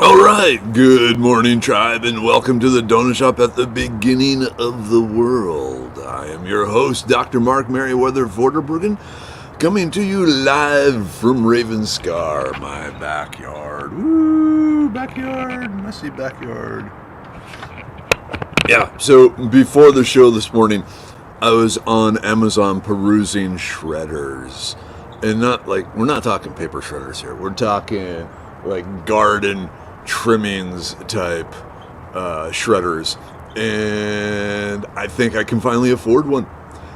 Alright, good morning, tribe, and welcome to the donut shop at the beginning of the world. I am your host, Dr. Mark Merriweather Vorderbruggen, coming to you live from Ravenscar, my backyard. Woo, backyard, messy backyard. Yeah, so before the show this morning, I was on Amazon perusing shredders. And we're not talking paper shredders here. We're talking like garden trimmings type shredders, and I think I can finally afford one.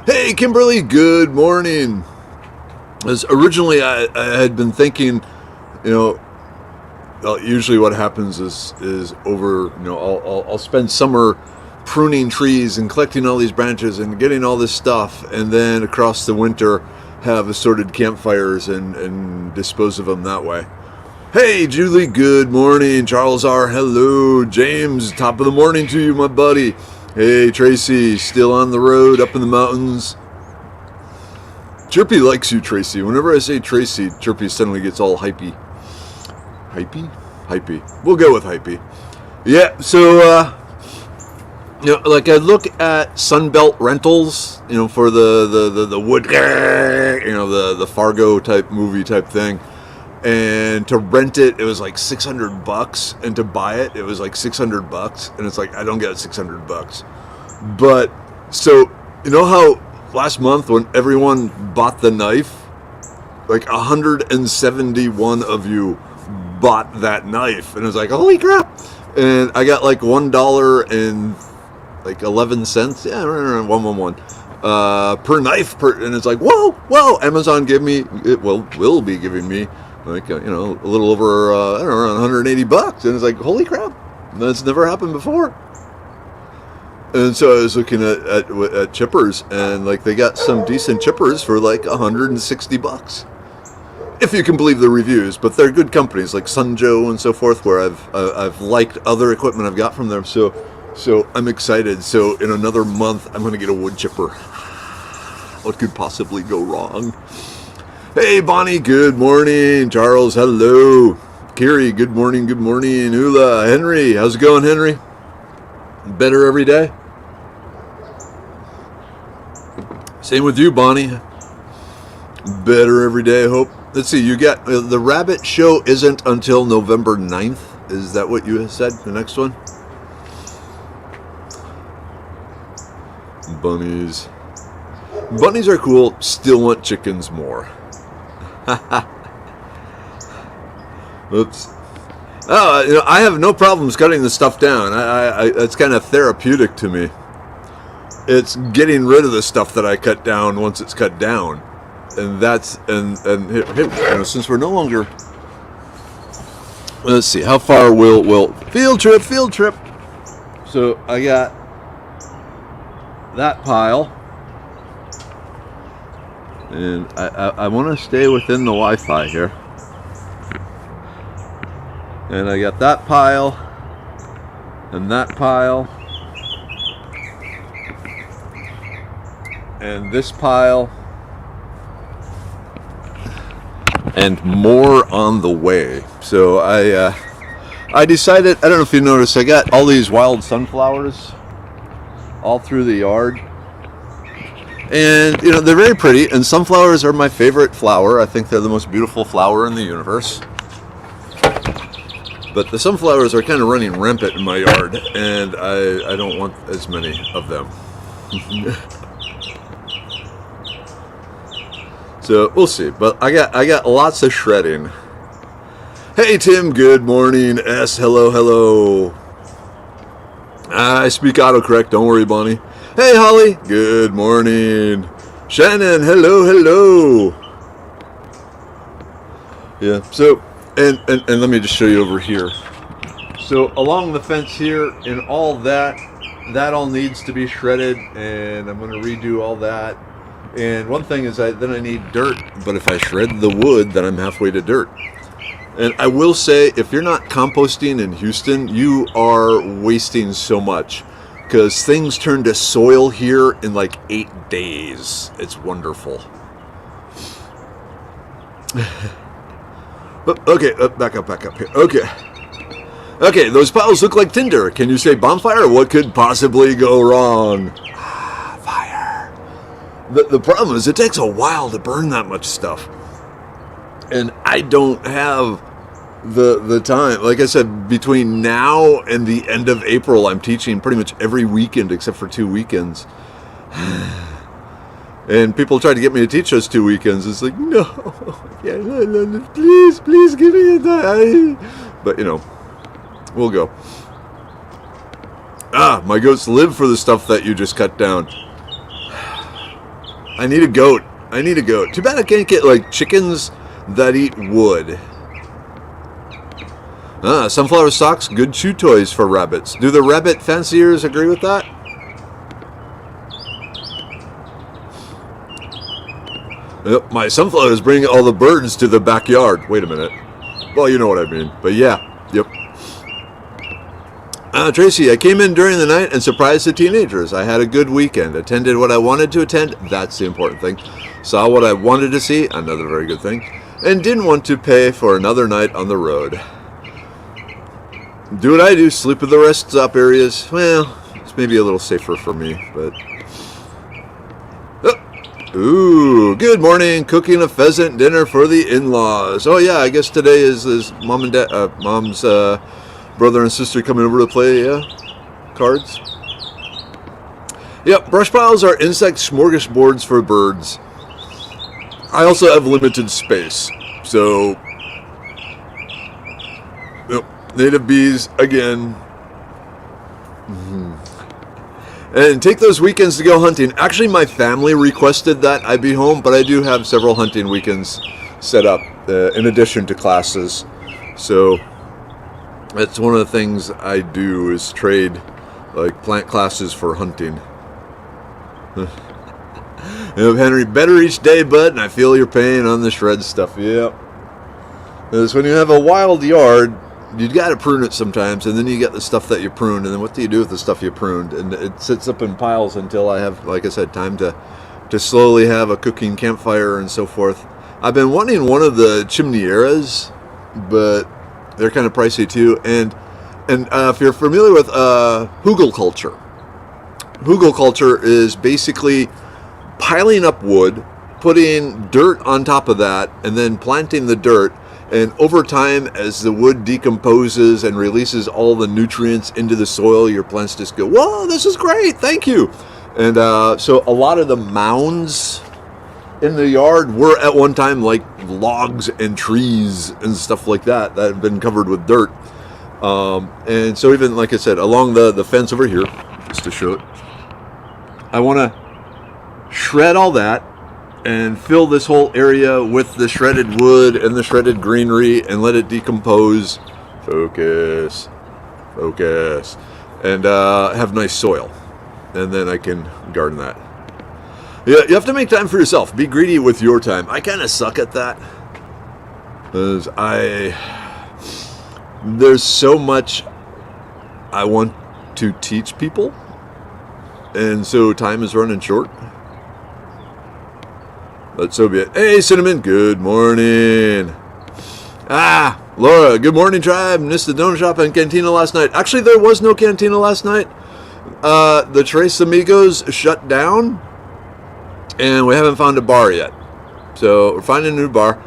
Hey Kimberly, good morning. As originally I had been thinking, usually what happens is over, I'll spend summer pruning trees and collecting all these branches and getting all this stuff, and then across the winter have assorted campfires and dispose of them that way. Hey, Julie, good morning. Charles R., hello. James, top of the morning to you, my buddy. Hey, Tracy, still on the road, up in the mountains. Chirpy likes you, Tracy. Whenever I say Tracy, Chirpy suddenly gets all hypey. Hypey? Hypey. We'll go with hypey. Yeah, so, I look at Sunbelt Rentals, for the wood, the Fargo type movie type thing. And to rent it was like $600, and to buy it was like $600, and it's like I don't get $600. But so how last month when everyone bought the knife, like 171 of you bought that knife, and it was like holy crap! And I got like $1.11, yeah, 111 per knife and it's like whoa! Amazon will be giving me like a little over around $180, and it's like holy crap, that's never happened before. And so I was looking at chippers, and like they got some decent chippers for like $160, if you can believe the reviews. But they're good companies like Sunjo and so forth, where I've liked other equipment I've got from them. So I'm excited. So in another month I'm going to get a wood chipper. What could possibly go wrong? Hey, Bonnie, good morning. Charles, hello. Kiri, good morning, good morning. Ula, Henry, how's it going, Henry? Better every day? Same with you, Bonnie. Better every day, I hope. Let's see, you got, the rabbit show isn't until November 9th. Is that what you said, the next one? Bunnies. Bunnies are cool, still want chickens more. Oops. Oh, I have no problems cutting the stuff down. It's kind of therapeutic to me. It's getting rid of the stuff that I cut down once it's cut down, and that's and here, since we're no longer. Let's see, how far will field trip. So I got that pile. And I want to stay within the Wi-Fi here. And I got that pile. And that pile. And this pile. And more on the way. So I decided, I don't know if you noticed, I got all these wild sunflowers all through the yard. And, they're very pretty, and sunflowers are my favorite flower. I think they're the most beautiful flower in the universe. But the sunflowers are kind of running rampant in my yard, and I don't want as many of them. So, we'll see. But I got lots of shredding. Hey, Tim, good morning. S, hello. I speak autocorrect, don't worry, Bonnie. Hey, Holly, good morning. Shannon, hello. Yeah, so, and let me just show you over here. So, along the fence here, and all that all needs to be shredded, and I'm going to redo all that. And one thing is then I need dirt, but if I shred the wood, then I'm halfway to dirt. And I will say, if you're not composting in Houston, you are wasting so much. Because things turn to soil here in like 8 days. It's wonderful. But okay, back up here. Okay. Okay, those piles look like tinder. Can you say bonfire? What could possibly go wrong? Fire. The problem is it takes a while to burn that much stuff. And I don't have the time. Like I said, between now and the end of April, I'm teaching pretty much every weekend except for 2 weekends. And people try to get me to teach those 2 weekends. It's like, no, please give me a time. But, we'll go. My goats live for the stuff that you just cut down. I need a goat. Too bad I can't get, chickens that eat wood. Sunflower socks, good chew toys for rabbits. Do the rabbit fanciers agree with that? Yep, my sunflowers bring all the birds to the backyard. Wait a minute. Well, you know what I mean. But yeah, yep. Tracy, I came in during the night and surprised the teenagers. I had a good weekend. Attended what I wanted to attend. That's the important thing. Saw what I wanted to see. Another very good thing. And didn't want to pay for another night on the road. Do what I do. Sleep with the rest stop areas. Well, it's maybe a little safer for me, but... Ooh, good morning. Cooking a pheasant dinner for the in-laws. Oh yeah, I guess today is mom and dad, mom's brother and sister coming over to play cards. Yep, brush piles are insect smorgasbords for birds. I also have limited space, so native bees again. And take those weekends to go hunting. Actually, my family requested that I be home, but I do have several hunting weekends set up in addition to classes. So that's one of the things I do is trade plant classes for hunting. Henry, better each day, bud, and I feel your pain on the shred stuff. Yep. Because when you have a wild yard, you got to prune it sometimes, and then you get the stuff that you pruned, and then what do you do with the stuff you pruned? And it sits up in piles until I have, like I said, time to slowly have a cooking campfire and so forth. I've been wanting one of the chimneyeras, but they're kind of pricey too. And if you're familiar with hugelkultur, hugelkultur is basically piling up wood, putting dirt on top of that, and then planting the dirt. And over time, as the wood decomposes and releases all the nutrients into the soil, your plants just go, whoa, this is great, thank you. And so a lot of the mounds in the yard were at one time like logs and trees and stuff like that have been covered with dirt. And so even, like I said, along the fence over here, just to show it, I want to shred all that and fill this whole area with the shredded wood and the shredded greenery and let it decompose. Focus. And have nice soil. And then I can garden that. Yeah, you have to make time for yourself. Be greedy with your time. I kind of suck at that. Because there's so much I want to teach people. And so time is running short. But so be it. Hey, Cinnamon, good morning. Laura, good morning, tribe. Missed the donut shop and cantina last night. Actually, there was no cantina last night. The Tres Amigos shut down, and we haven't found a bar yet. So we're finding a new bar.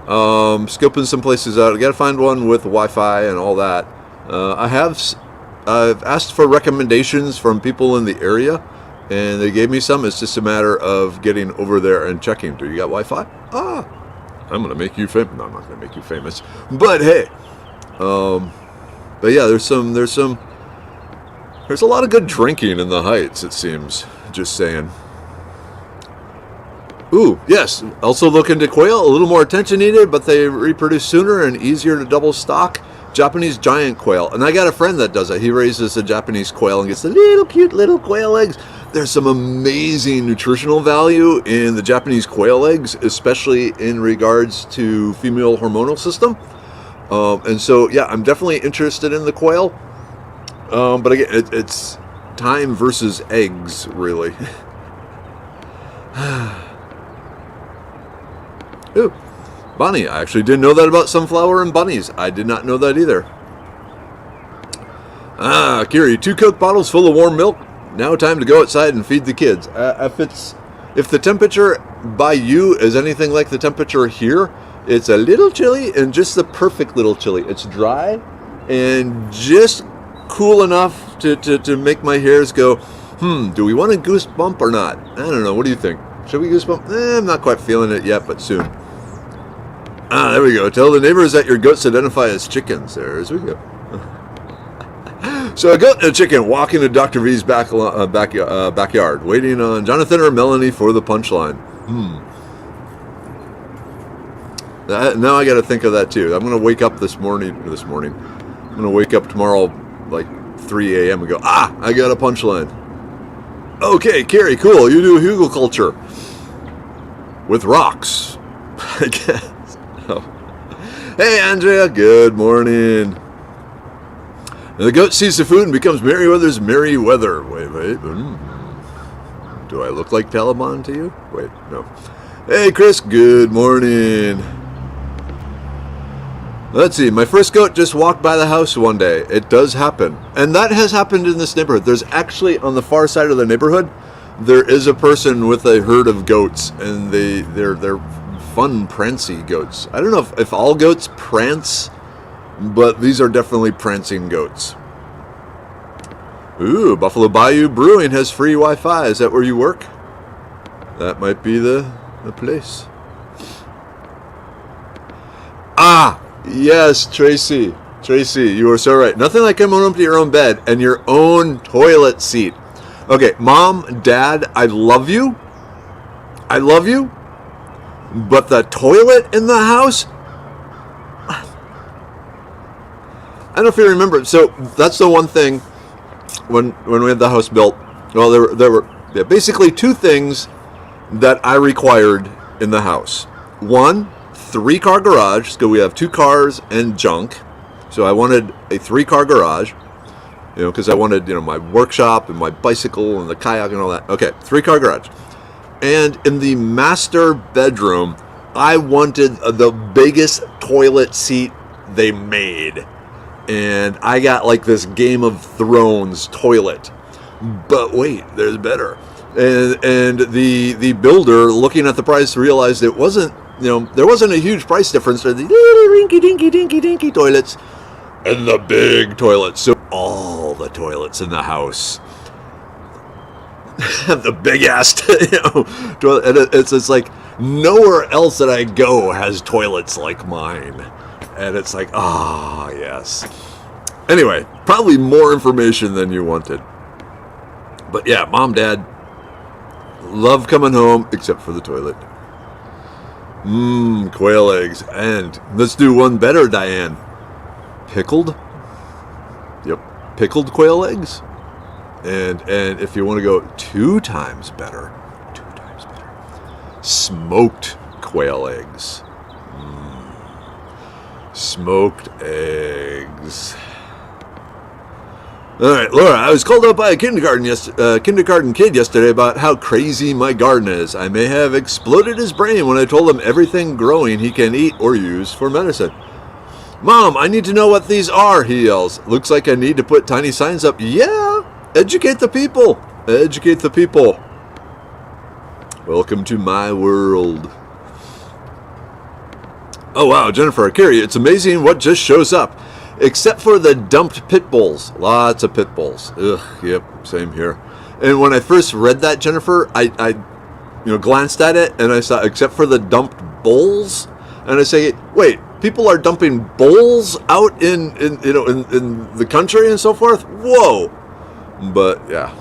Scoping some places out. I got to find one with Wi-Fi and all that. I've asked for recommendations from people in the area. And they gave me some. It's just a matter of getting over there and checking. Do you got Wi-Fi? I'm going to make you famous. No, I'm not going to make you famous. But hey. But yeah, there's a lot of good drinking in the Heights, it seems. Just saying. Ooh, yes. Also look into quail. A little more attention needed, but they reproduce sooner and easier to double stock. Japanese giant quail. And I got a friend that does it. He raises a Japanese quail and gets the little cute little quail eggs. There's some amazing nutritional value in the Japanese quail eggs, especially in regards to female hormonal system. And so, yeah, I'm definitely interested in the quail. But again, it's time versus eggs, really. Ooh, Bonnie, I actually didn't know that about sunflower and bunnies. I did not know that either. Kiri, 2 Coke bottles full of warm milk. Now time to go outside and feed the kids. If the temperature by you is anything like the temperature here, it's a little chilly and just the perfect little chilly. It's dry and just cool enough to make my hairs go, do we want a goosebump or not? I don't know. What do you think? Should we goosebump? I'm not quite feeling it yet, but soon. There we go. Tell the neighbors that your goats identify as chickens. There's we go. So a goat and a chicken walk into Dr. V's backyard, waiting on Jonathan or Melanie for the punchline. Now I got to think of that too. I'm going to wake up this morning. I'm going to wake up tomorrow like 3 a.m. and go, I got a punchline. Okay, Carrie, cool. You do hugel culture with rocks, I guess. Oh. Hey, Andrea. Good morning. The goat sees the food and becomes Merryweather's Merryweather. Wait. Do I look like Taliban to you? Wait, no. Hey, Chris. Good morning. Let's see. My first goat just walked by the house one day. It does happen. And that has happened in this neighborhood. There's actually, on the far side of the neighborhood, there is a person with a herd of goats. And they're fun, prancy goats. I don't know if all goats prance, but these are definitely prancing goats. Ooh, Buffalo Bayou Brewing has free Wi-Fi. Is that where you work? That might be the place. Yes, Tracy, you are so right. Nothing like coming home to your own bed and your own toilet seat. Okay, Mom, Dad, I love you, but the toilet in the house, I don't know if you remember. So that's the one thing when we had the house built. Well, there were basically 2 things that I required in the house. 1, 3-car garage. So we have 2 cars and junk. So I wanted a 3-car garage, because I wanted, my workshop and my bicycle and the kayak and all that. Okay, 3-car garage. And in the master bedroom, I wanted the biggest toilet seat they made. And I got like this Game of Thrones toilet. But wait, there's better. And the builder, looking at the price, realized it wasn't, there wasn't a huge price difference for the little rinky-dinky toilets and the big toilets. So all the toilets in the house have the big ass toilet. And it's like nowhere else that I go has toilets like mine. And it's like, yes. Anyway, probably more information than you wanted. But yeah, Mom, Dad, love coming home, except for the toilet. Quail eggs. And let's do one better, Diane. Pickled? Yep, pickled quail eggs. And if you want to go 2 times better, smoked quail eggs. Smoked eggs. All right, Laura, I was called up by a kindergarten kid yesterday about how crazy my garden is. I may have exploded his brain when I told him everything growing he can eat or use for medicine. Mom, I need to know what these are, he yells. Looks like I need to put tiny signs up. Yeah, educate the people. Educate the people. Welcome to my world. Oh, wow, Jennifer, Carrie, it's amazing what just shows up. Except for the dumped pit bulls. Lots of pit bulls. Ugh, yep, same here. And when I first read that, Jennifer, I glanced at it and I saw, except for the dumped bulls, and I say, wait, people are dumping bulls out in the country and so forth? Whoa. But yeah.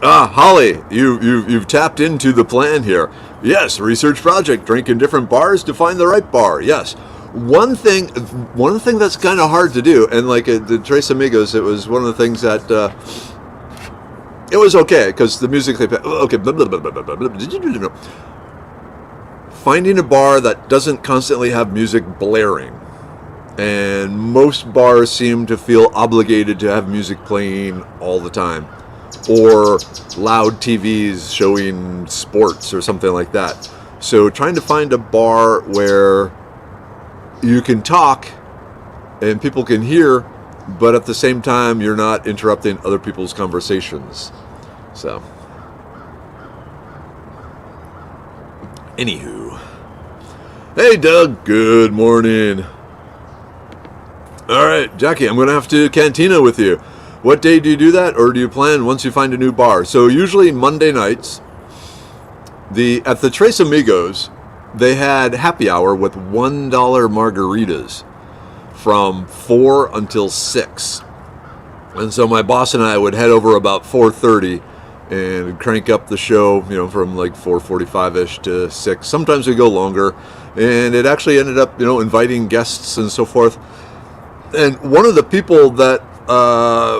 Holly, you've tapped into the plan here. Yes, research project, drink in different bars to find the right bar. Yes. One thing that's kind of hard to do, and like the Tres Amigos, it was one of the things that it was okay because the music they play. Okay, blah, blah, blah, blah, blah, blah. Finding a bar that doesn't constantly have music blaring, and most bars seem to feel obligated to have music playing all the time, or loud TVs showing sports or something like that. So trying to find a bar where you can talk and people can hear but at the same time, you're not interrupting other people's conversations. So, anywho. Hey, Doug. Good morning. All right, Jackie, I'm going to have to cantina with you. What day do you do that, or do you plan once you find a new bar? So usually Monday nights, at the Tres Amigos, they had happy hour with $1 margaritas from 4 until 6. And so my boss and I would head over about 4:30 and crank up the show, from like 4:45-ish to 6. Sometimes we go longer. And it actually ended up, inviting guests and so forth. And one of the people that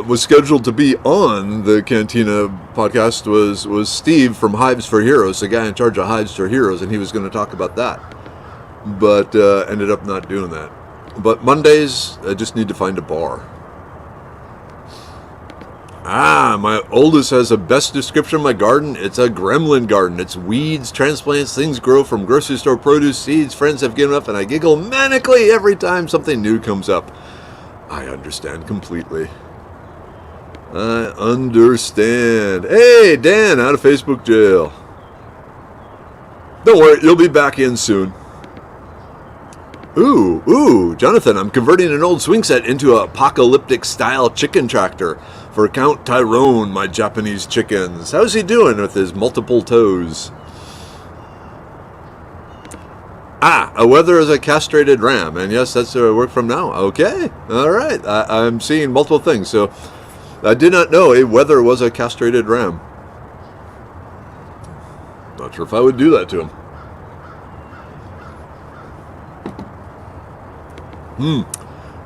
was scheduled to be on the Cantina podcast was Steve from Hives for Heroes, the guy in charge of Hives for Heroes, and he was going to talk about that. But ended up not doing that. But Mondays, I just need to find a bar. My oldest has a best description of my garden. It's a gremlin garden. It's weeds, transplants, things grow from grocery store produce, seeds friends have given up, and I giggle manically every time something new comes up. I understand completely. I understand. Hey, Dan, out of Facebook jail. Don't worry, you'll be back in soon. Ooh, Jonathan, I'm converting an old swing set into an apocalyptic-style chicken tractor for Count Tyrone, my Japanese chickens. How's he doing with his multiple toes? A wether is a castrated ram, and yes, that's where I work from now. Okay, all right, I'm seeing multiple things, so I did not know a wether was a castrated ram. Not sure if I would do that to him.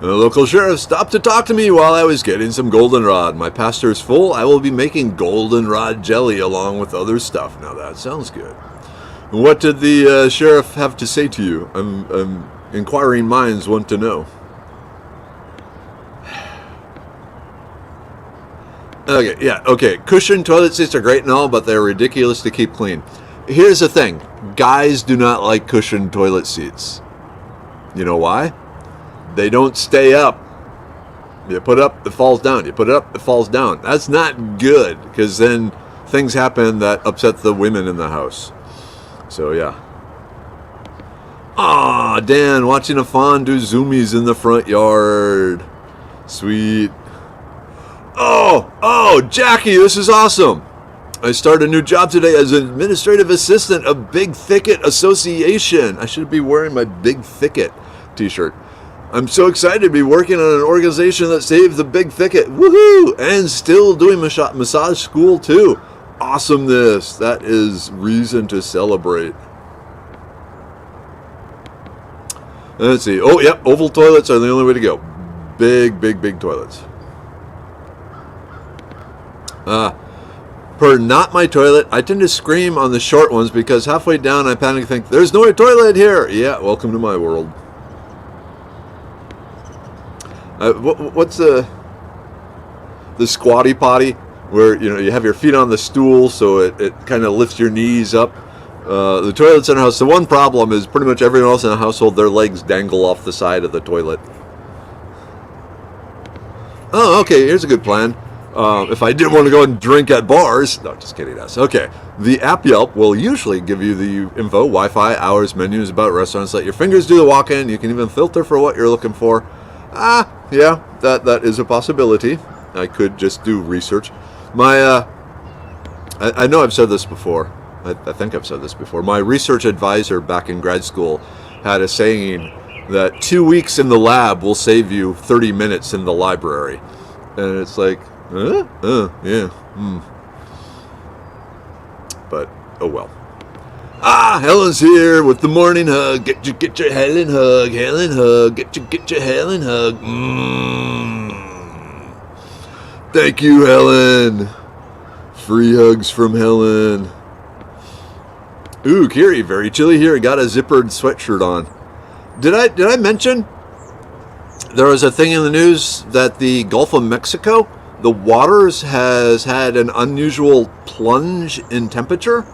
The local sheriff stopped to talk to me while I was getting some goldenrod. My pasture is full. I will be making goldenrod jelly along with other stuff. Now that sounds good. What did the sheriff have to say to you? Inquiring minds want to know. Okay. Cushioned toilet seats are great and all, but they're ridiculous to keep clean. Here's the thing. Guys do not like cushioned toilet seats. You know why? They don't stay up. You put it up, it falls down. You put it up, it falls down. That's not good, because then things happen that upset the women in the house. So, yeah. Dan, watching a fawn do zoomies in the front yard. Sweet. Oh, Jackie, this is awesome. I started a new job today as an administrative assistant of Big Thicket Association. I should be wearing my Big Thicket t-shirt. I'm so excited to be working on an organization that saved the Big Thicket. Woohoo! And still doing massage school too. Awesomeness. That is reason to celebrate. Let's see. Oh, yep. Oval toilets are the only way to go. Big toilets. Per not my toilet, I tend to scream on the short ones because halfway down I panic and think, there's no toilet here. Yeah, welcome to my world. What's the squatty potty, where you have your feet on the stool so it kind of lifts your knees up? The toilets in our house, the one problem is pretty much everyone else in the household, their legs dangle off the side of the toilet. Oh, okay, here's a good plan. If I didn't want to go and drink at bars, no, just kidding. That's okay. The app Yelp will usually give you the info, Wi-Fi, hours, menus about restaurants. Let your fingers do the walk-in. You can even filter for what you're looking for. Yeah, that is a possibility. I could just do research. I know I've said this before. I think I've said this before. My research advisor back in grad school had a saying that 2 weeks in the lab will save you 30 minutes in the library. And it's like, yeah. But, oh well. Helen's here with the morning hug. Get your Helen hug, Helen hug. Get your Helen hug. Thank you, Helen. Free hugs from Helen. Ooh, Kiri, very chilly here. Got a zippered sweatshirt on. Did I mention there was a thing in the news that the Gulf of Mexico, the waters has had an unusual plunge in temperature?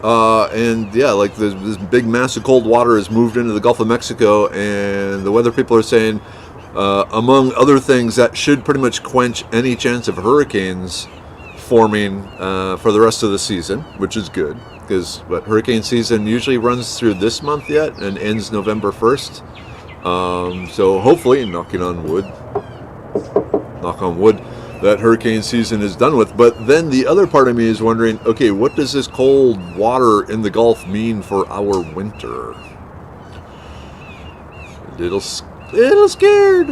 And yeah, like this big mass of cold water has moved into the Gulf of Mexico, and the weather people are saying among other things that should pretty much quench any chance of hurricanes forming for the rest of the season, which is good, because hurricane season usually runs through this month yet and ends November 1st. So hopefully, knock on wood, that hurricane season is done with. But then the other part of me is wondering, okay, what does this cold water in the Gulf mean for our winter? Little scared.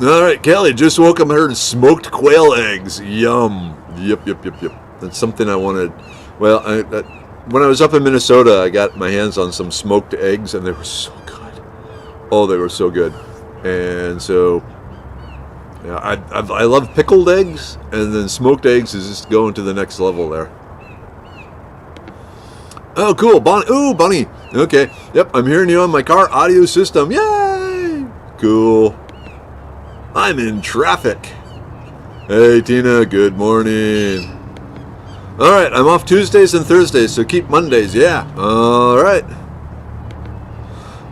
All right, Kelly, just woke up and heard smoked quail eggs. Yum. Yep. That's something I wanted. Well, when I was up in Minnesota, I got my hands on some smoked eggs, and they were so good. Oh, they were so good. And so, yeah, I love pickled eggs, and then smoked eggs is just going to the next level there. Oh, cool. Bunny. Okay. Yep, I'm hearing you on my car audio system. Yay! Cool. I'm in traffic. Hey, Tina. Good morning. All right, I'm off Tuesdays and Thursdays, so keep Mondays. Yeah. All right.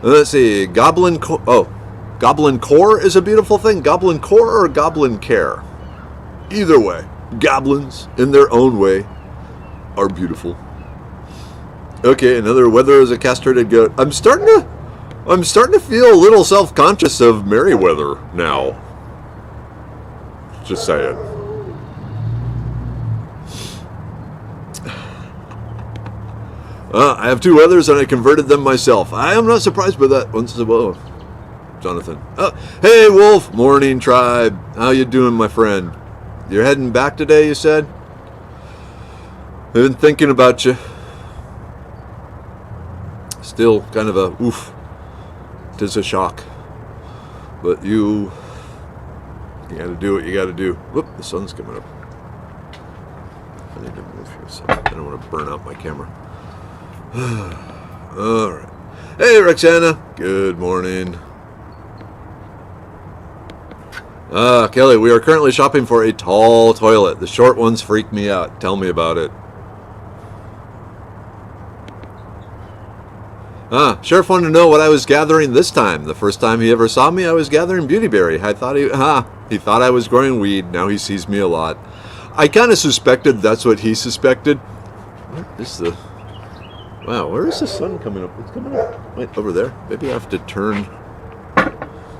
Let's see. Goblin core is a beautiful thing. Goblin core or goblin care? Either way, goblins, in their own way, are beautiful. Okay, another weather as a castrated goat. I'm starting to feel a little self-conscious of Merriweather now. Just saying. I have two weathers and I converted them myself. I am not surprised by that. Once above, Jonathan. Oh, hey, Wolf. Morning, tribe. How you doing, my friend? You're heading back today, you said? I've been thinking about you. Still kind of a oof. It is a shock. But you gotta do what you gotta do. Whoop, the sun's coming up. I need to move here so I don't want to burn out my camera. All right. Hey, Roxana. Good morning. Kelly, we are currently shopping for a tall toilet. The short ones freak me out. Tell me about it. Sheriff wanted to know what I was gathering this time. The first time he ever saw me, I was gathering beautyberry. I thought he thought I was growing weed. Now he sees me a lot. I kind of suspected that's what he suspected. Wow, where is the sun coming up? It's coming up right over there. Maybe I have to turn.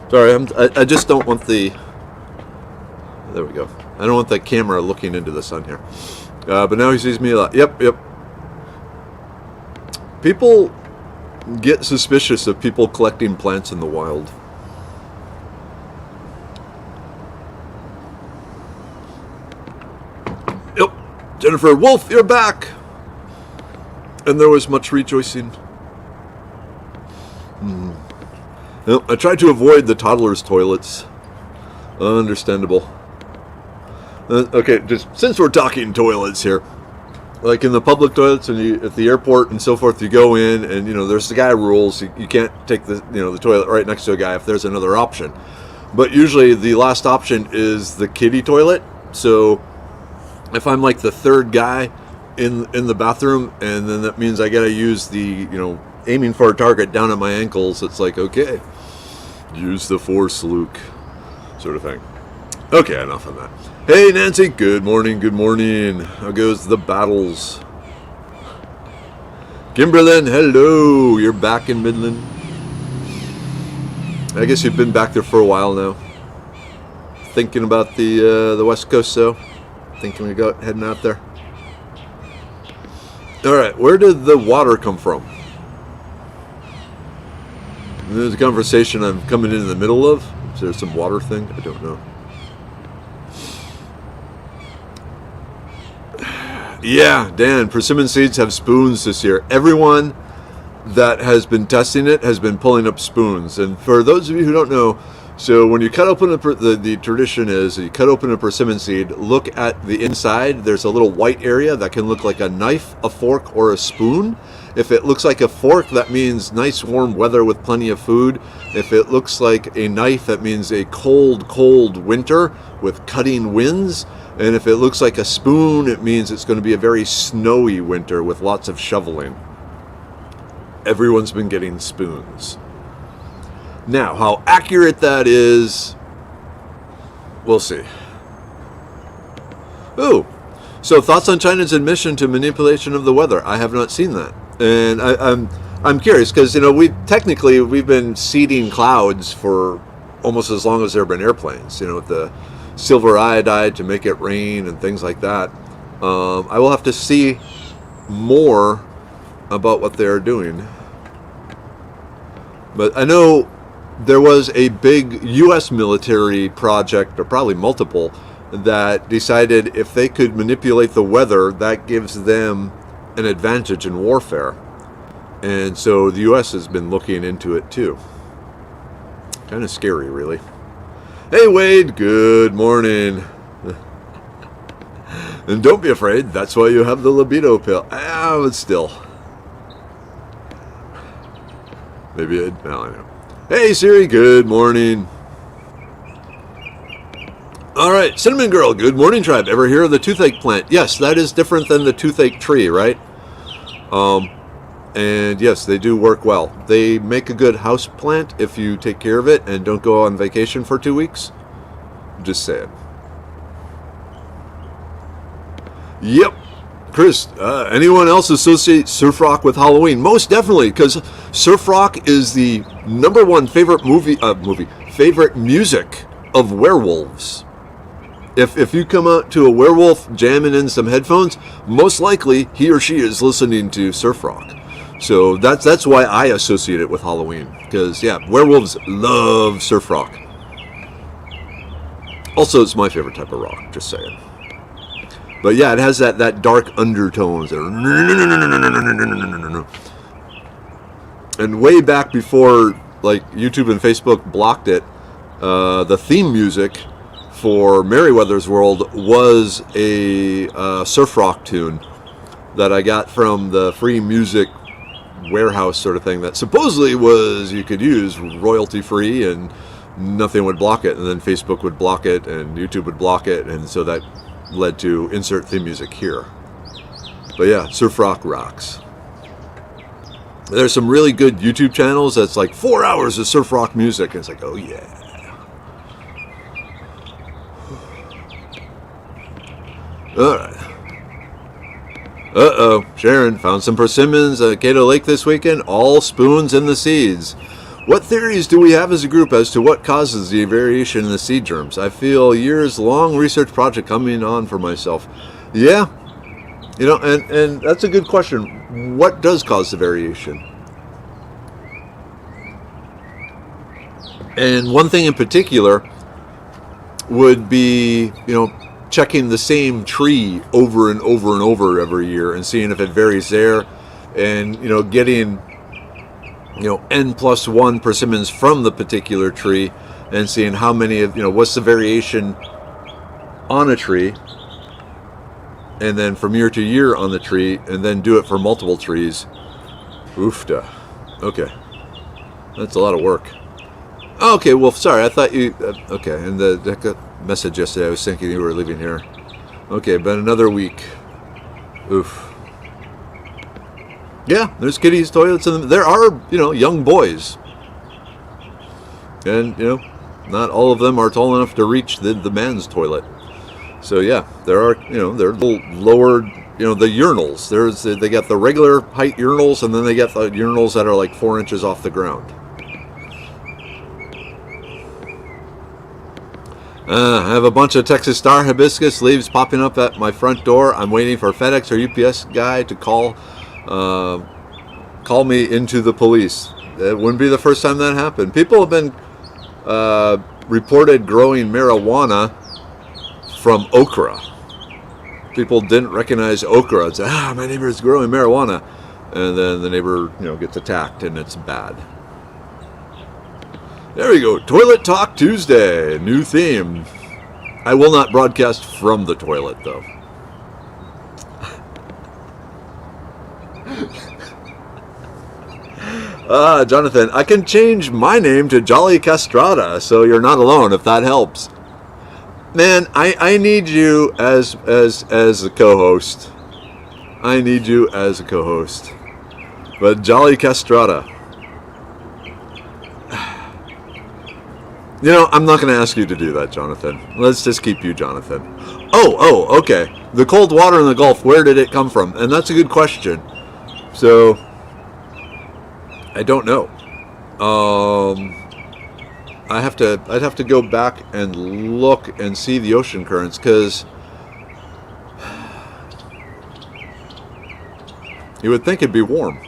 Sorry, I just don't want the. There we go. I don't want the camera looking into the sun here. But now he sees me a lot. Yep. People get suspicious of people collecting plants in the wild. Yep. Jennifer Wolf, you're back. And there was much rejoicing. Well, I tried to avoid the toddlers' toilets. Understandable. Okay, just since we're talking toilets here, like in the public toilets and at the airport and so forth, you go in and there's the guy rules. You can't take the toilet right next to a guy if there's another option. But usually the last option is the kiddie toilet. So if I'm like the third guy in the bathroom, and then that means I gotta use the aiming for a target down at my ankles, it's like, okay, use the force, Luke, sort of thing. Okay, enough of that. Hey, Nancy, good morning. How goes the battles? Kimberlyn, hello, you're back in Midland. I guess you've been back there for a while now. Thinking about the West Coast, so thinking of heading out there. All right, where did the water come from? There's a conversation I'm coming in the middle of. Is there some water thing? I don't know. Yeah, Dan, persimmon seeds have spoons this year. Everyone that has been testing it has been pulling up spoons. And for those of you who don't know, so when you cut open the tradition is you cut open a persimmon seed, look at the inside. There's a little white area that can look like a knife, a fork, or a spoon. If it looks like a fork, that means nice warm weather with plenty of food. If it looks like a knife, that means a cold winter with cutting winds. And if it looks like a spoon, it means it's going to be a very snowy winter with lots of shoveling. Everyone's been getting spoons. Now, how accurate that is, we'll see. Ooh, so thoughts on China's admission to manipulation of the weather? I have not seen that, and I'm curious because we've been seeding clouds for almost as long as there have been airplanes. With the silver iodide to make it rain and things like that. I will have to see more about what they're doing, but I know there was a big U.S. military project, or probably multiple, that decided if they could manipulate the weather, that gives them an advantage in warfare. And so the U.S. has been looking into it too. Kind of scary, really. Hey, Wade, good morning. And don't be afraid, that's why you have the libido pill. But still. Maybe I know. Hey, Siri, good morning. All right, Cinnamon Girl, good morning, tribe. Ever hear of the toothache plant? Yes, that is different than the toothache tree, right? And yes, they do work well. They make a good house plant if you take care of it and don't go on vacation for 2 weeks. Just saying. Yep. Chris, anyone else associate surf rock with Halloween? Most definitely, because surf rock is the #1 favorite music of werewolves. If you come out to a werewolf jamming in some headphones, most likely he or she is listening to surf rock. So that's why I associate it with Halloween, because werewolves love surf rock. Also, it's my favorite type of rock, just saying. But yeah, it has that dark undertones. And way back before YouTube and Facebook blocked it, the theme music for Merryweather's World was a surf rock tune that I got from the free music warehouse sort of thing that supposedly you could use royalty free and nothing would block it, and then Facebook would block it and YouTube would block it, and so that led to insert theme music here. But yeah, surf rock rocks. There's some really good YouTube channels that's like 4 hours of surf rock music, and it's like, oh yeah. Alright. Uh-oh, Sharon found some persimmons at Cato Lake this weekend, all spoons in the seeds. What theories do we have as a group as to what causes the variation in the seed germs? I feel years-long research project coming on for myself. Yeah, and that's a good question. What does cause the variation? And one thing in particular would be, checking the same tree over and over and over every year and seeing if it varies there, and getting N+1 persimmons from the particular tree and seeing how many of what's the variation on a tree, and then from year to year on the tree, and then do it for multiple trees. Oofda. Okay, that's a lot of work. Okay, well, sorry, I thought you okay, and the message yesterday, I was thinking you were leaving here. Okay, been another week. Oof. Yeah, there's kiddies' toilets, and there are, young boys. And, not all of them are tall enough to reach the man's toilet. So, yeah, there are, they're a little lower, the urinals. They got the regular height urinals, and then they got the urinals that are like 4 inches off the ground. I have a bunch of Texas Star hibiscus leaves popping up at my front door. I'm waiting for FedEx or UPS guy to call me into the police. It wouldn't be the first time that happened. People have been reported growing marijuana from okra. People didn't recognize okra and say, my neighbor is growing marijuana. And then the neighbor, gets attacked, and it's bad. There we go. Toilet Talk Tuesday. New theme. I will not broadcast from the toilet, though. Jonathan, I can change my name to Jolly Castrata, so you're not alone, if that helps. Man, I need you as a co-host. I need you as a co-host. But Jolly Castrata. You know, I'm not going to ask you to do that, Jonathan. Let's just keep you, Jonathan. Oh, okay. The cold water in the Gulf, where did it come from? And that's a good question. So, I don't know. I'd have to go back and look and see the ocean currents, because you would think it'd be warm.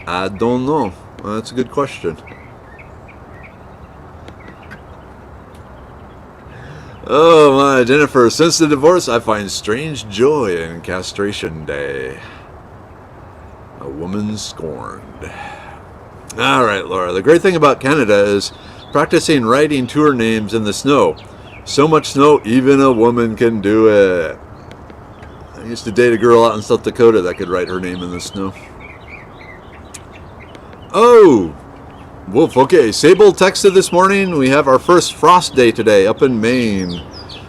I don't know. That's a good question. Oh my, Jennifer, since the divorce, I find strange joy in castration day. A woman scorned. All right, Laura. The great thing about Canada is practicing writing tour names in the snow. So much snow, even a woman can do it. I used to date a girl out in South Dakota that could write her name in the snow. Oh, Wolf, okay. Sable texted this morning. We have our first frost day today up in Maine.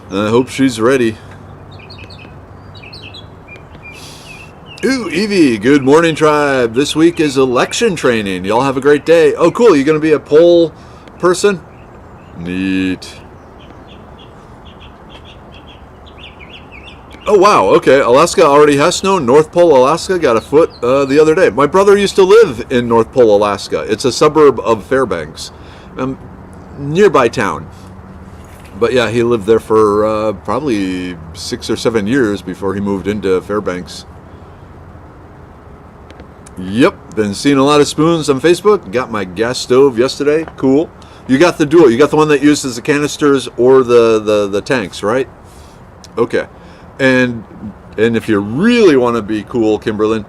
I hope she's ready. Ooh, Evie, good morning, tribe. This week is election training. Y'all have a great day. Oh, cool. You going to be a poll person? Neat. Oh, wow. Okay. Alaska already has snow. North Pole, Alaska got a foot the other day. My brother used to live in North Pole, Alaska. It's a suburb of Fairbanks. Nearby town. But yeah, he lived there for probably 6 or 7 years before he moved into Fairbanks. Yep. Been seeing a lot of spoons on Facebook. Got my gas stove yesterday. Cool. You got the dual. You got the one that uses the canisters or the tanks, right? Okay. And if you really want to be cool, Kimberlyn,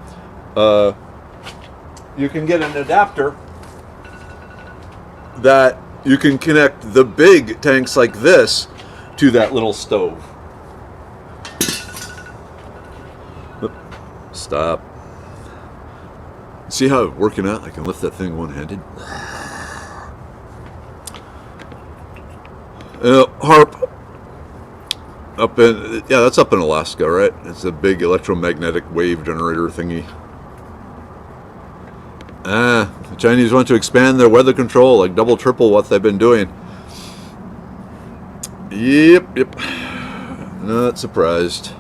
you can get an adapter that you can connect the big tanks like this to that little stove. Stop. See how it's working out? I can lift that thing one-handed. Harp. Up in, yeah, that's up in Alaska, right? It's a big electromagnetic wave generator thingy. The Chinese want to expand their weather control, like double, triple what they've been doing. Yep. Not surprised.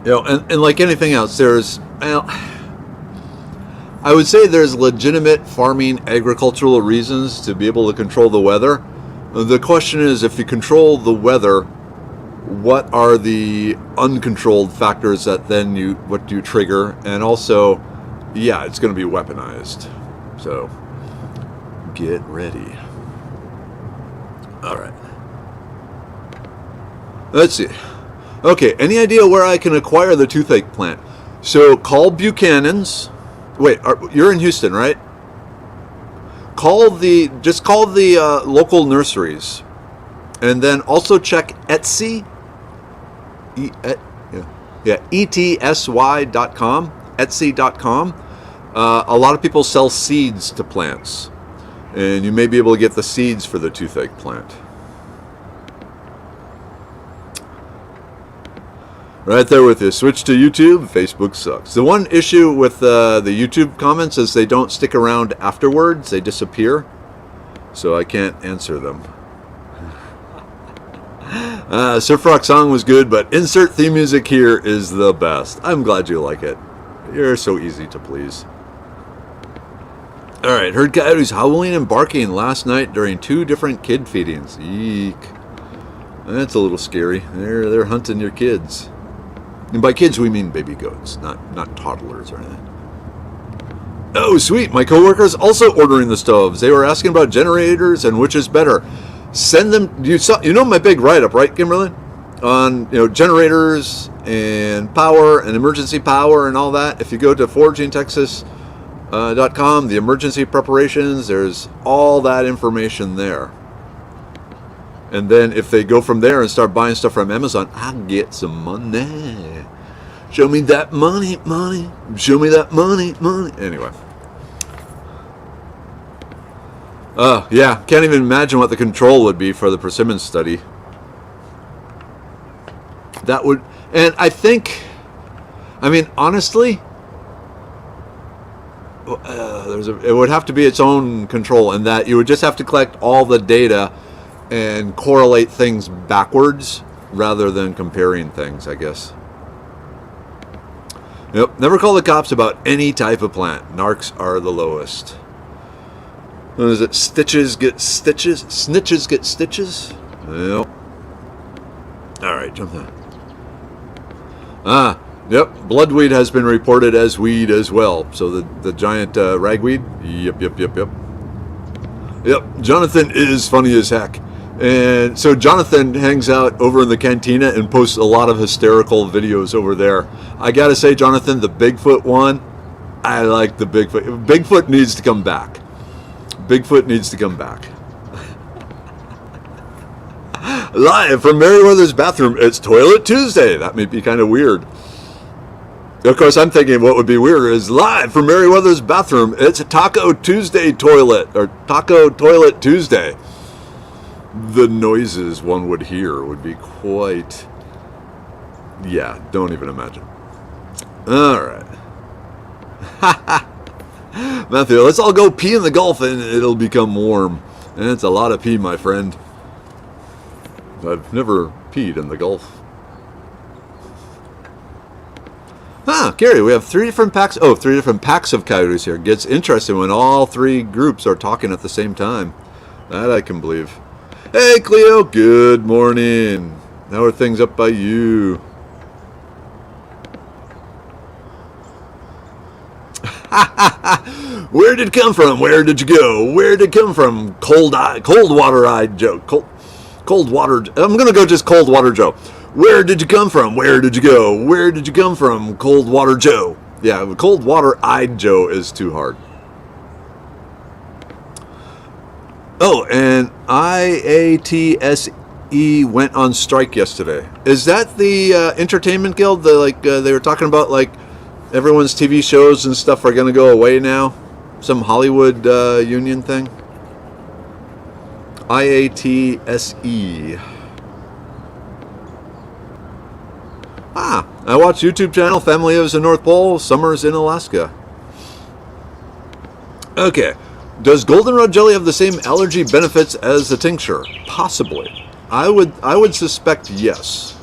You know, and like anything else, there's, well, I would say there's legitimate farming, agricultural reasons to be able to control the weather. The question is, if you control the weather, what are the uncontrolled factors that then what do you trigger? And also, yeah, it's going to be weaponized. So, get ready. All right. Let's see. Okay, any idea where I can acquire the toothache plant? So, call Buchanan's. Wait, you're in Houston, right? Just call the local nurseries, and then also check Etsy. ETSY.com, Etsy.com. A lot of people sell seeds to plants, and you may be able to get the seeds for the toothache plant. Right there with you. Switch to YouTube. Facebook sucks. The one issue with the YouTube comments is they don't stick around afterwards. They disappear. So I can't answer them. Surf Rock song was good, but insert theme music here is the best. I'm glad you like it. You're so easy to please. Alright, heard coyotes howling and barking last night during 2 different kid feedings. Eek. That's a little scary. They're hunting your kids. And by kids, we mean baby goats, not toddlers or anything. Oh, sweet. My coworkers also ordering the stoves. They were asking about generators and which is better. Send them. You know my big write-up, right, Kimberly? On generators and power and emergency power and all that. If you go to foragingtexas.com, the emergency preparations, there's all that information there. And then if they go from there and start buying stuff from Amazon, I get some money. Show me that money. Show me that money. Anyway. Yeah, can't even imagine what the control would be for the persimmon study. That would, and I think, honestly, it would have to be its own control, in that you would just have to collect all the data and correlate things backwards rather than comparing things, I guess. Yep, never call the cops about any type of plant. Narcs are the lowest. What is it? Stitches get stitches? Snitches get stitches? Yep. Alright, jump in. Yep, bloodweed has been reported as weed as well. So the giant ragweed? Yep. Yep, Jonathan is funny as heck. And so Jonathan hangs out over in the cantina and posts a lot of hysterical videos over there. I gotta say, Jonathan, the Bigfoot one, I like the Bigfoot. Bigfoot needs to come back. Bigfoot needs to come back. Live from Meriwether's bathroom, it's Toilet Tuesday. That may be kind of weird. Of course, I'm thinking what would be weird is live from Meriwether's bathroom, it's a Taco Tuesday toilet, or Taco Toilet Tuesday. The noises one would hear would be quite... Yeah, don't even imagine. Alright. Matthew, let's all go pee in the Gulf and it'll become warm. And it's a lot of pee, my friend. I've never peed in the Gulf. Gary, we have three different packs of coyotes here. Gets interesting when all three groups are talking at the same time. That I can believe. Hey, Cleo, good morning. How are things up by you? Where did it come from? Where did you go? Where did it come from? Cold water-eyed Joe. Cold water. I'm going to go just Cold Water Joe. Where did you come from? Where did you go? Where did you come from? Cold Water Joe. Yeah, Cold Water-eyed Joe is too hard. Oh, and IATSE went on strike yesterday. Is that the Entertainment Guild? They were talking about, like, everyone's TV shows and stuff are going to go away now? Some Hollywood union thing? IATSE. I watch YouTube channel. Family lives in North Pole. Summers in Alaska. Okay. Does goldenrod jelly have the same allergy benefits as the tincture? Possibly. I would suspect yes.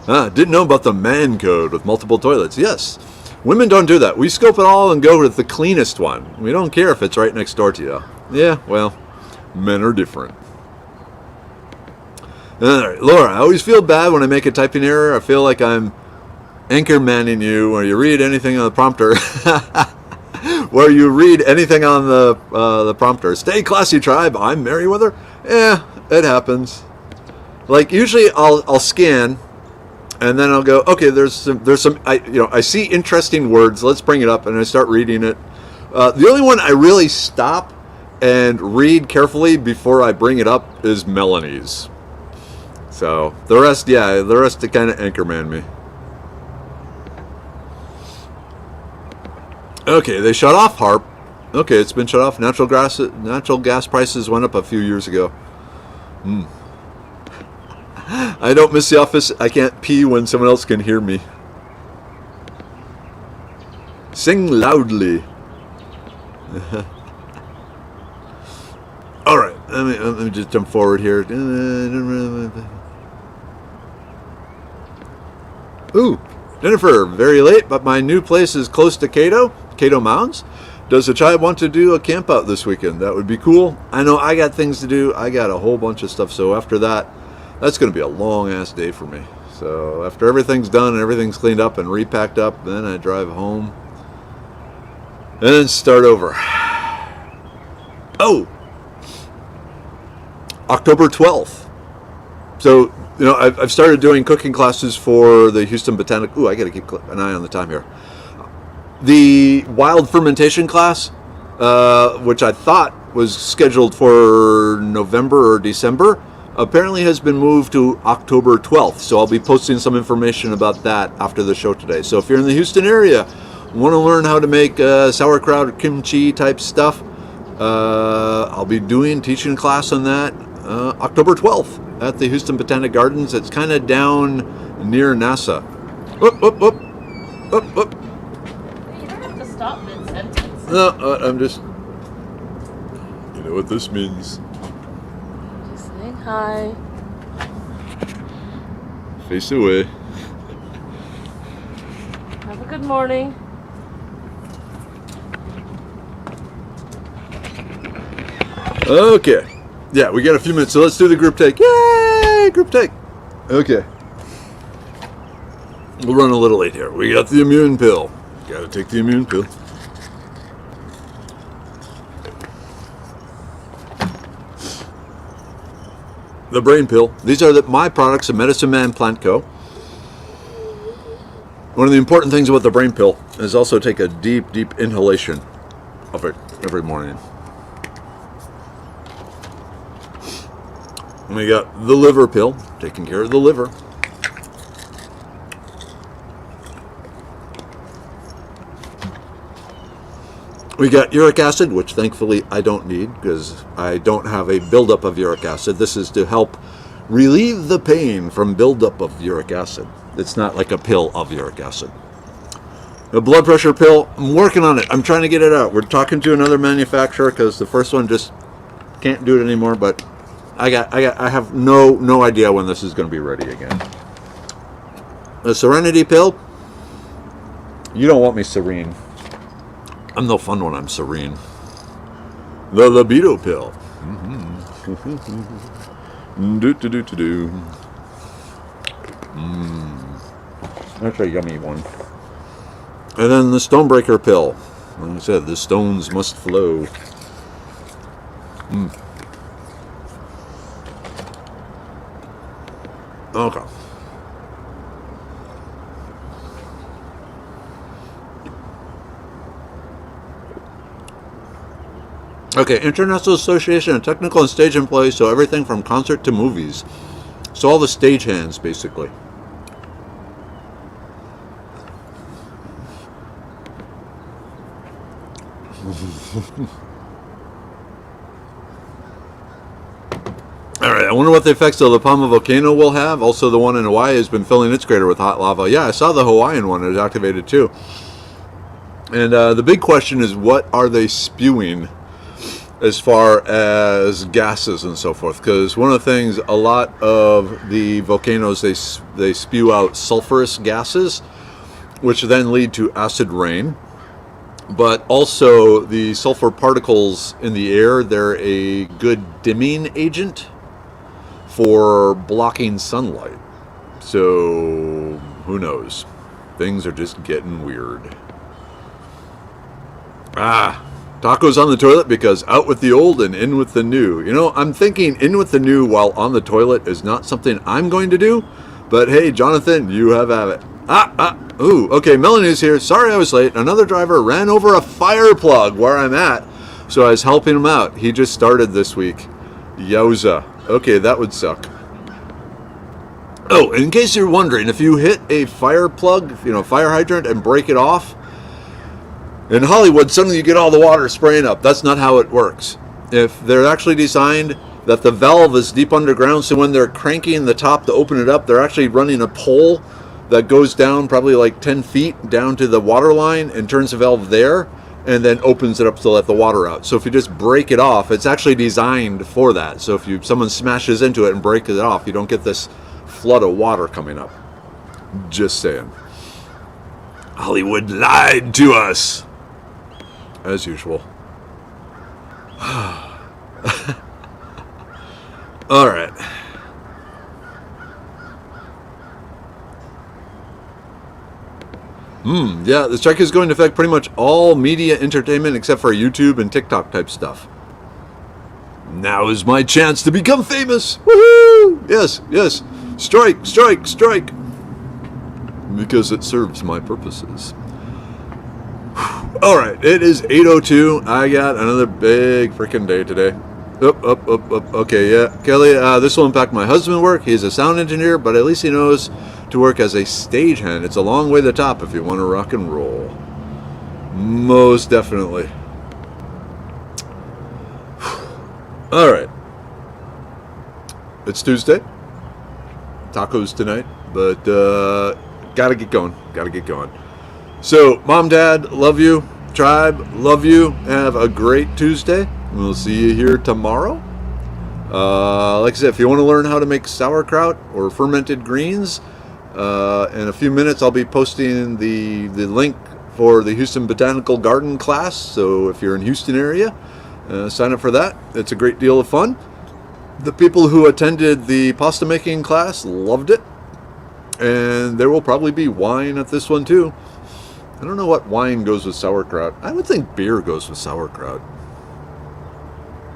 Didn't know about the man code with multiple toilets. Yes. Women don't do that. We scope it all and go with the cleanest one. We don't care if it's right next door to you. Yeah, well, men are different. Alright, Laura, I always feel bad when I make a typing error. I feel like I'm anchormanning you, where you read anything on the prompter. Where you read anything on the prompter. Stay classy, tribe. I'm Meriwether. Yeah, it happens. Like, usually I'll scan, and then I'll go, okay, there's some I see interesting words, let's bring it up, and I start reading it. The only one I really stop and read carefully before I bring it up is Melanie's. So the rest they kind of anchorman me. Okay, they shut off HARP. Okay, it's been shut off. Natural gas prices went up a few years ago. I don't miss the office. I can't pee when someone else can hear me. Sing loudly. All right, let me just jump forward here. Ooh, Jennifer, very late, but my new place is close to Cato Mounds. Does the child want to do a camp out this weekend? That would be cool. I know I got things to do. I got a whole bunch of stuff. So after that, that's going to be a long-ass day for me. So after everything's done and everything's cleaned up and repacked up, then I drive home and then start over. Oh! October 12th. So, I've started doing cooking classes for the Houston Botanic... Ooh, I got to keep an eye on the time here. The wild fermentation class, which I thought was scheduled for November or December, apparently has been moved to October 12th. So I'll be posting some information about that after the show today. So if you're in the Houston area, want to learn how to make sauerkraut or kimchi type stuff, I'll be teaching a class on that October 12th at the Houston Botanic Gardens. It's kind of down near NASA. Whoop, whoop, whoop. Whoop, whoop. You don't have to stop mid-sentence. No, I'm just... You know what this means. Just saying hi. Face away. Have a good morning. Okay. Yeah, we got a few minutes, so let's do the group take. Yay! Group take. Okay. We'll run a little late here. We got the immune pill. Gotta take the immune pill. The brain pill. These are my products of Medicine Man Plant Co. One of the important things about the brain pill is also take a deep, deep inhalation of it every morning. And we got the liver pill, taking care of the liver. We got uric acid, which thankfully I don't need because I don't have a buildup of uric acid. This is to help relieve the pain from buildup of uric acid. It's not like a pill of uric acid. The blood pressure pill, I'm working on it. I'm trying to get it out. We're talking to another manufacturer because the first one just can't do it anymore. But I have no idea when this is going to be ready again. The Serenity pill. You don't want me serene. I'm no fun when I'm serene. The libido pill. Do. That's a yummy one. And then the Stonebreaker pill. Like I said, the stones must flow. Okay. Okay, International Association of Technical and Stage Employees, so everything from concert to movies. So all the stagehands, basically. Alright, I wonder what the effects of the Palma volcano will have. Also, the one in Hawaii has been filling its crater with hot lava. Yeah, I saw the Hawaiian one. It was activated too. And the big question is, what are they spewing as far as gases and so forth? Because one of the things, a lot of the volcanoes, they spew out sulfurous gases, which then lead to acid rain. But also the sulfur particles in the air, they're a good dimming agent for blocking sunlight. So who knows? Things are just getting weird. Tacos on the toilet because out with the old and in with the new. You know, I'm thinking in with the new while on the toilet is not something I'm going to do. But hey, Jonathan, you have at it. Ooh, okay, Melanie's here. Sorry I was late. Another driver ran over a fire plug where I'm at. So I was helping him out. He just started this week. Yowza. Okay, that would suck. Oh, in case you're wondering, if you hit a fire plug, fire hydrant and break it off, in Hollywood, suddenly you get all the water spraying up. That's not how it works. If they're actually designed that the valve is deep underground, so when they're cranking the top to open it up, they're actually running a pole that goes down probably like 10 feet down to the water line and turns the valve there and then opens it up to let the water out. So if you just break it off, it's actually designed for that. So if someone smashes into it and breaks it off, you don't get this flood of water coming up. Just saying. Hollywood lied to us. As usual. All right. Yeah, the strike is going to affect pretty much all media entertainment except for YouTube and TikTok type stuff. Now is my chance to become famous. Woohoo! Yes. Strike. Because it serves my purposes. All right, it is 8:02. I got another big freaking day today. Up. Okay, yeah. Kelly, this will impact my husband's work. He's a sound engineer, but at least he knows to work as a stagehand. It's a long way to the top if you want to rock and roll. Most definitely. All right. It's Tuesday. Tacos tonight, but Gotta get going. Gotta get going. So, Mom, Dad, love you. Tribe, love you. Have a great Tuesday. We'll see you here tomorrow. Like I said, if you want to learn how to make sauerkraut or fermented greens, in a few minutes I'll be posting the link for the Houston Botanical Garden class. So if you're in Houston area, sign up for that. It's a great deal of fun. The people who attended the pasta making class loved it. And there will probably be wine at this one too. I don't know what wine goes with sauerkraut. I would think beer goes with sauerkraut.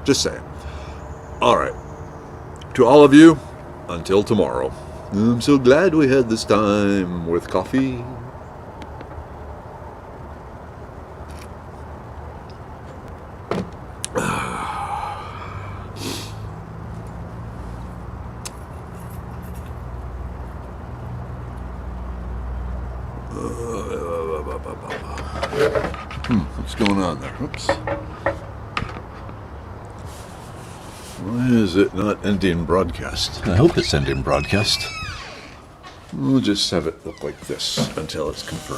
Just saying. All right. To all of you, until tomorrow. I'm so glad we had this time with coffee. What's going on there? Oops. Why is it not ending broadcast? I hope it's ending broadcast. We'll just have it look like this until it's confirmed.